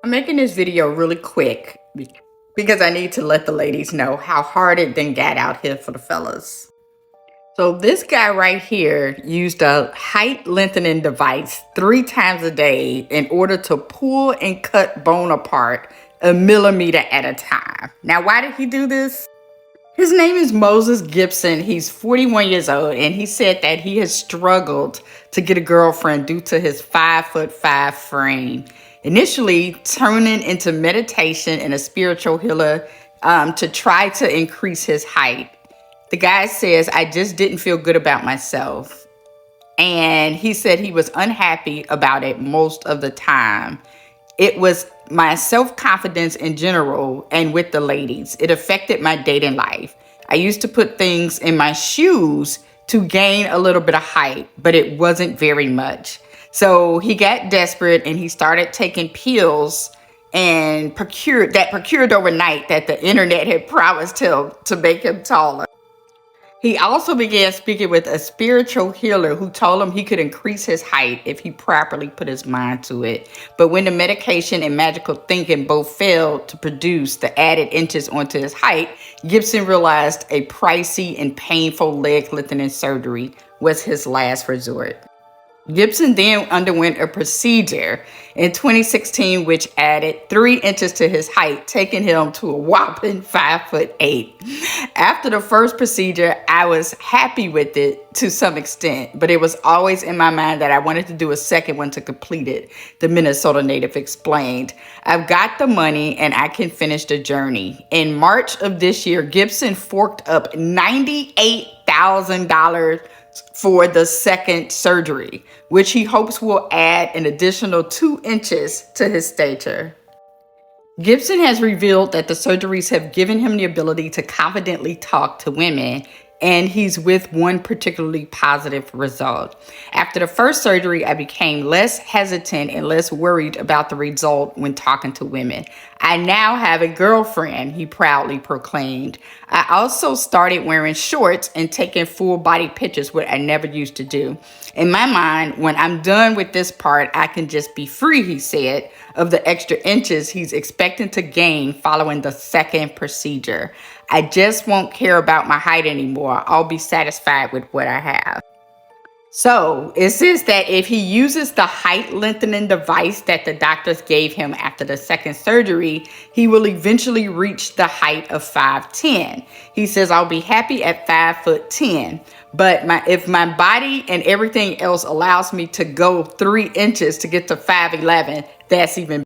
I'm making this video really quick because I need to let the ladies know how hard it then got out here for the fellas. So this guy right here used a height lengthening device 3 times a day in order to pull and cut bone apart a millimeter at a time. Now, why did he do this? His name is Moses Gibson. He's 41 years old, and he said that he has struggled to get a girlfriend due to his 5'5" frame. Initially, turning into meditation and a spiritual healer to try to increase his height. The guy says, I just didn't feel good about myself. And he said he was unhappy about it most of the time. It was my self-confidence in general and with the ladies. It affected my dating life. I used to put things in my shoes to gain a little bit of height, but it wasn't very much. So he got desperate and he started taking pills and procured overnight that the internet had promised him to make him taller. He also began speaking with a spiritual healer who told him he could increase his height if he properly put his mind to it. But when the medication and magical thinking both failed to produce the added inches onto his height, Gibson realized a pricey and painful leg lengthening surgery was his last resort. Gibson then underwent a procedure in 2016, which added 3 inches to his height, taking him to a whopping 5'8". After the first procedure, I was happy with it to some extent, but it was always in my mind that I wanted to do a second one to complete it, the Minnesota native explained. I've got the money and I can finish the journey. In March of this year, Gibson forked up $98,000 for the second surgery, which he hopes will add an additional 2 inches to his stature. Gibson has revealed that the surgeries have given him the ability to confidently talk to women, and he's with one particularly positive result. After the first surgery, I became less hesitant and less worried about the result when talking to women. I now have a girlfriend, he proudly proclaimed. I also started wearing shorts and taking full body pictures, what I never used to do. In my mind, when I'm done with this part, I can just be free, he said, of the extra inches he's expecting to gain following the second procedure. I just won't care about my height anymore. I'll be satisfied with what I have. So it says that if he uses the height lengthening device that the doctors gave him after the second surgery, he will eventually reach the height of 5'10". He says, I'll be happy at 5'10", but if my body and everything else allows me to go 3 inches to get to 5'11", that's even